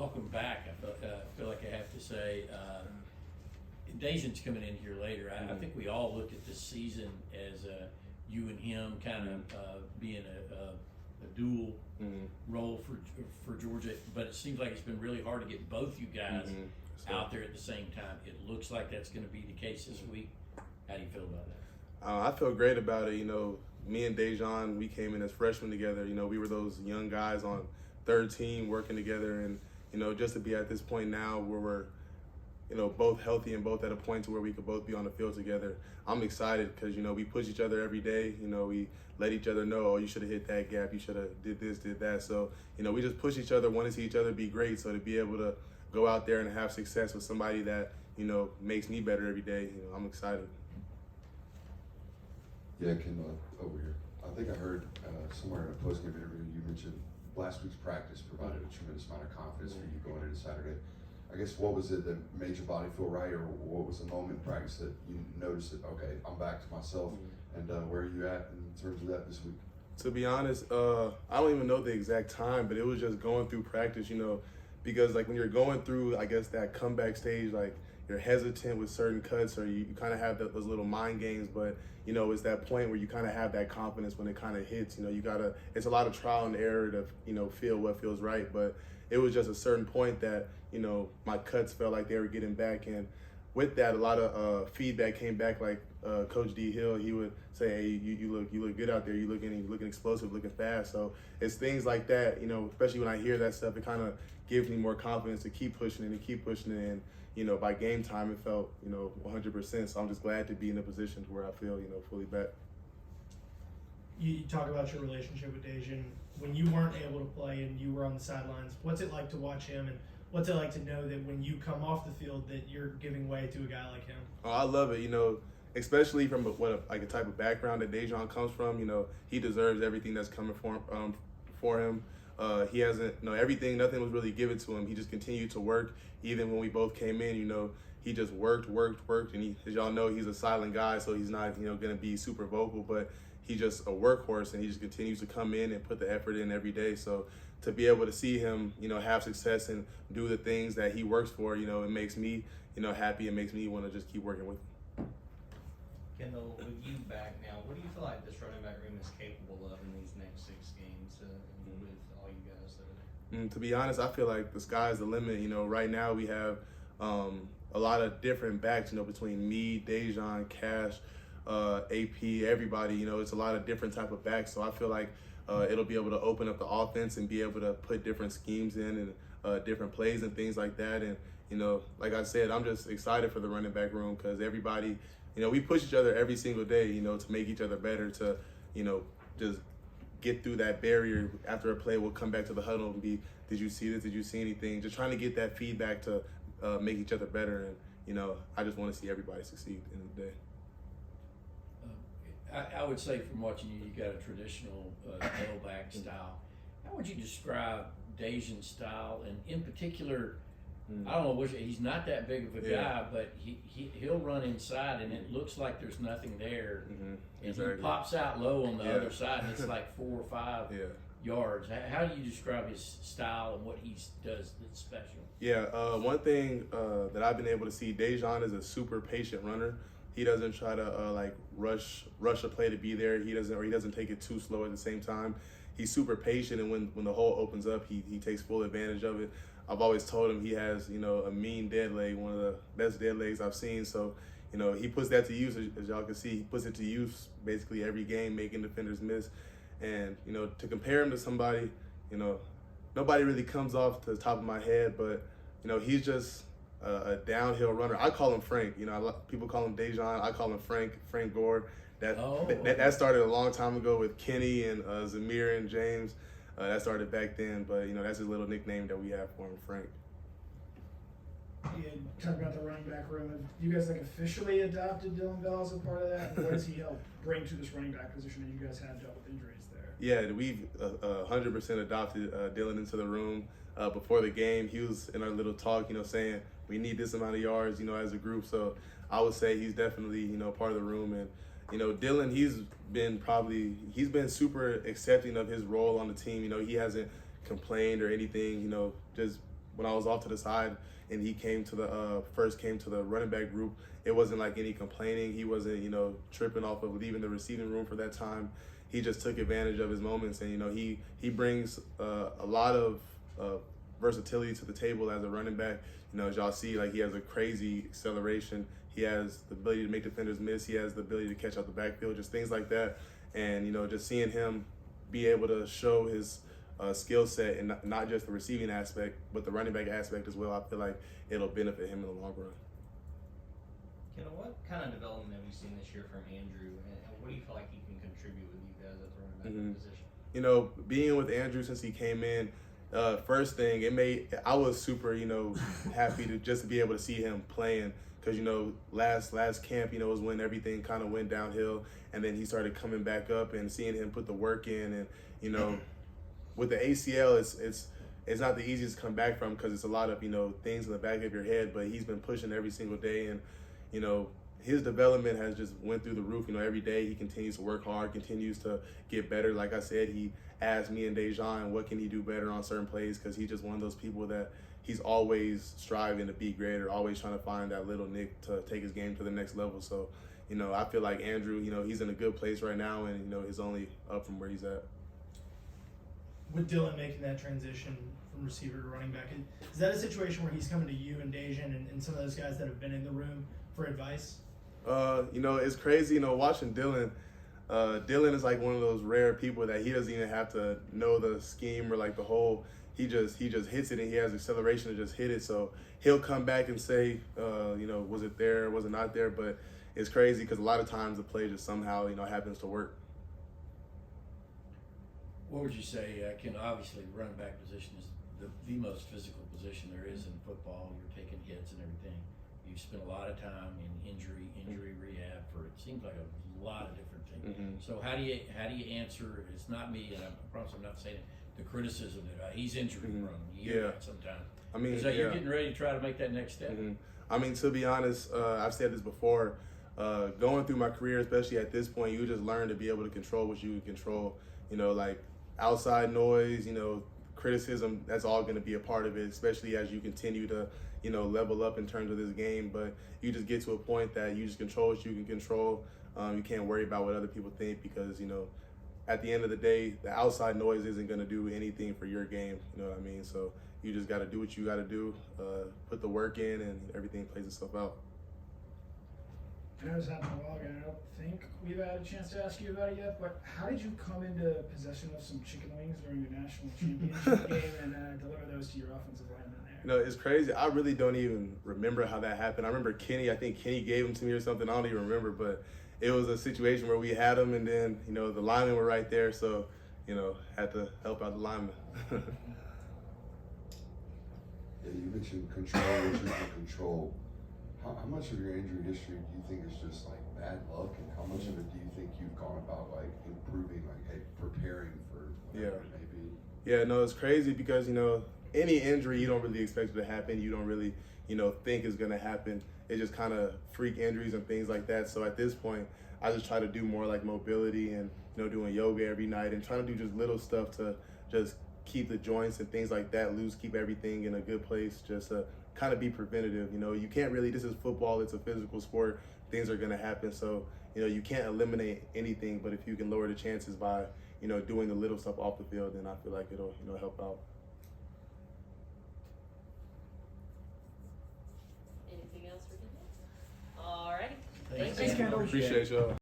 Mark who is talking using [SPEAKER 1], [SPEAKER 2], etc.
[SPEAKER 1] welcome back. I feel like I have to say, Dajan's coming in here later. I think we all looked at this season as you and him kind of being a dual role for Georgia, but it seems like it's been really hard to get both you guys out there at the same time. It looks like that's going to be the case this week. How do you feel about that?
[SPEAKER 2] I feel great about it. Me and Dajan, we came in as freshmen together. We were those young guys on third team working together, and just to be at this point now where we're both healthy and both at a point to where we could both be on the field together. I'm excited because we push each other every day. We let each other know, oh, you should have hit that gap, you should have did this, did that. So we just push each other, want to see each other be great. So to be able to go out there and have success with somebody that makes me better every day, I'm excited.
[SPEAKER 3] Yeah, Kendall, over here. I think I heard somewhere in a post-game interview you mentioned last week's practice provided a tremendous amount of confidence for you going into Saturday. I guess what was it that made your body feel right, or what was the moment in practice that you noticed that, okay, I'm back to myself, and where are you at in terms of that this week?
[SPEAKER 2] To be honest, I don't even know the exact time, but it was just going through practice, because like when you're going through, I guess, that comeback stage, like you're hesitant with certain cuts, or you kind of have those little mind games, but it's that point where you kind of have that confidence when it kind of hits. It's a lot of trial and error to feel what feels right, but it was just a certain point that my cuts felt like they were getting back, and with that, a lot of feedback came back. Like Coach D Hill, he would say, "Hey, you look good out there. You're looking explosive, looking fast." So it's things like that, especially when I hear that stuff, it kind of gives me more confidence to keep pushing it and keep pushing it. And by game time, it felt 100%. So I'm just glad to be in a position to where I feel fully back.
[SPEAKER 4] You talk about your relationship with Dajan. When you weren't able to play and you were on the sidelines, what's it like to watch him, and what's it like to know that when you come off the field that you're giving way to a guy like him?
[SPEAKER 2] Oh, I love it, especially from a type of background that Dajan comes from. He deserves everything that's coming for him. He hasn't, everything, nothing was really given to him. He just continued to work. Even when we both came in, he just worked, and as y'all know, he's a silent guy, so he's not, going to be super vocal, but he's just a workhorse, and he just continues to come in and put the effort in every day. So to be able to see him, have success and do the things that he works for, it makes me, happy. It makes me want to just keep working with him.
[SPEAKER 5] Kendall, with you back now, what do you feel like this running back room is capable of in these next 6 games with all you guys that are there?
[SPEAKER 2] To be honest, I feel like the sky's the limit. Right now we have a lot of different backs, between me, Dajan, Cash, AP, everybody. It's a lot of different type of backs. So I feel like it'll be able to open up the offense and be able to put different schemes in and different plays and things like that. And, like I said, I'm just excited for the running back room because everybody, we push each other every single day, to make each other better, to, just get through that barrier. After a play, we'll come back to the huddle and be, did you see this? Did you see anything? Just trying to get that feedback to make each other better. And, I just want to see everybody succeed at the end of the day.
[SPEAKER 1] I would say from watching you, you got a traditional tailback style. How would you describe Dajan's style? And in particular, I don't know, he's not that big of a guy, but he'll run inside, and it looks like there's nothing there. And
[SPEAKER 2] Exactly.
[SPEAKER 1] he pops out low on the other side, and it's like 4 or 5 yards. How do you describe his style and what he does that's special?
[SPEAKER 2] Yeah, one thing that I've been able to see, Dajan is a super patient runner. He doesn't try to rush a play to be there. He doesn't take it too slow at the same time. He's super patient, and when the hole opens up, he takes full advantage of it. I've always told him he has a mean dead leg, one of the best dead legs I've seen. So he puts that to use, as y'all can see. He puts it to use basically every game, making defenders miss. And to compare him to somebody, nobody really comes off to the top of my head, but he's just a downhill runner. I call him Frank. People call him Dajan. I call him Frank Gore. That started a long time ago with Kenny and Zamir and James. That started back then, but that's his little nickname that we have for him, Frank.
[SPEAKER 4] Yeah, talk about the running back room. Have you guys officially adopted Dylan Bell as a part of that? What does he help bring to this running back position? And you guys have dealt with injuries there.
[SPEAKER 2] Yeah, we've 100% adopted Dylan into the room. Before the game, he was in our little talk, saying we need this amount of yards, as a group. So I would say he's definitely, part of the room. And, Dylan, he's been super accepting of his role on the team. He hasn't complained or anything, just when I was off to the side and he came to the first came to the running back group, it wasn't like any complaining. He wasn't, you know, tripping off of leaving the receiving room for that time. He just took advantage of his moments, and you know, he brings a lot of versatility to the table as a running back. You know, as y'all see, like he has a crazy acceleration. He has the ability to make defenders miss. He has the ability to catch out the backfield, just things like that. And you know, just seeing him be able to show his skill set and not just the receiving aspect, but the running back aspect as well, I feel like it'll benefit him in the long run.
[SPEAKER 5] Kendall, what kind of development have you seen this year from Andrew, and what do you feel like he can contribute with you guys at the running back position?
[SPEAKER 2] You know, being with Andrew since he came in, first thing, I was super, you know, happy to just be able to see him playing, because, you know, last camp, you know, was when everything kind of went downhill, and then he started coming back up, and seeing him put the work in, and, you know, with the ACL, it's not the easiest to come back from, because it's a lot of, you know, things in the back of your head, but he's been pushing every single day, and, you know, his development has just went through the roof. You know, every day he continues to work hard, continues to get better. Like I said, he asked me and Dejan what can he do better on certain plays, because he's just one of those people that he's always striving to be greater, always trying to find that little nick to take his game to the next level. So, you know, I feel like Andrew, you know, he's in a good place right now, and, you know, he's only up from where he's at.
[SPEAKER 4] With Dylan making that transition from receiver to running back, is that a situation where he's coming to you and Dejan and some of those guys that have been in the room for advice?
[SPEAKER 2] You know, it's crazy, you know, watching Dylan. Dylan is like one of those rare people that he doesn't even have to know the scheme or like the whole. He just hits it, and he has acceleration to just hit it. So he'll come back and say, you know, was it there, was it not there? But it's crazy because a lot of times the play just somehow, you know, happens to work.
[SPEAKER 1] What would you say, Ken? Obviously, the running back position is the most physical position there is in football. You're taking hits and everything. You've spent a lot of time in injury rehab for, it seems like, a lot of different things.
[SPEAKER 2] Mm-hmm.
[SPEAKER 1] So how do you answer? It's not me, and I promise I'm not saying it, the criticism that he's injury prone. You hear that sometimes.
[SPEAKER 2] I mean,
[SPEAKER 1] so you're getting ready to try to make that next step.
[SPEAKER 2] Mm-hmm. I mean, to be honest, I've said this before. Going through my career, especially at this point, you just learn to be able to control what you can control. You know, like outside noise, you know, criticism, that's all going to be a part of it, especially as you continue to, you know, level up in terms of this game. But you just get to a point that you just control what you can control. You can't worry about what other people think, because, you know, at the end of the day, the outside noise isn't going to do anything for your game. You know what I mean? So you just got to do what you got to do, put the work in, and everything plays itself out.
[SPEAKER 6] I know this happened a while ago, and I don't think we've had a chance to ask you about it yet, but how did you come into possession of some chicken wings during the national championship game and deliver those to your offensive lineman there?
[SPEAKER 2] You know, it's crazy. I really don't even remember how that happened. I remember I think Kenny gave them to me or something. I don't even remember, but it was a situation where we had them, and then, you know, the linemen were right there, so, you know, had to help out the linemen.
[SPEAKER 3] Yeah, you mentioned control, what you can control. How much of your injury history do you think is just like bad luck, and how much of it do you think you've gone about like improving, like, hey, preparing for whatever it may be?
[SPEAKER 2] Yeah, no, it's crazy because, you know, any injury you don't really expect it to happen. You don't really, you know, think is going to happen. It's just kind of freak injuries and things like that. So at this point, I just try to do more like mobility and, you know, doing yoga every night and trying to do just little stuff to just keep the joints and things like that loose, keep everything in a good place, just to kind of be preventative. You know, you can't really, this is football, it's a physical sport, things are going to happen. So, you know, you can't eliminate anything, but if you can lower the chances by, you know, doing the little stuff off the field, then I feel like it'll, you know, help out.
[SPEAKER 7] Anything else for Kendall? All righty.
[SPEAKER 1] Thanks,
[SPEAKER 6] Thanks, Kendall.
[SPEAKER 2] Appreciate y'all.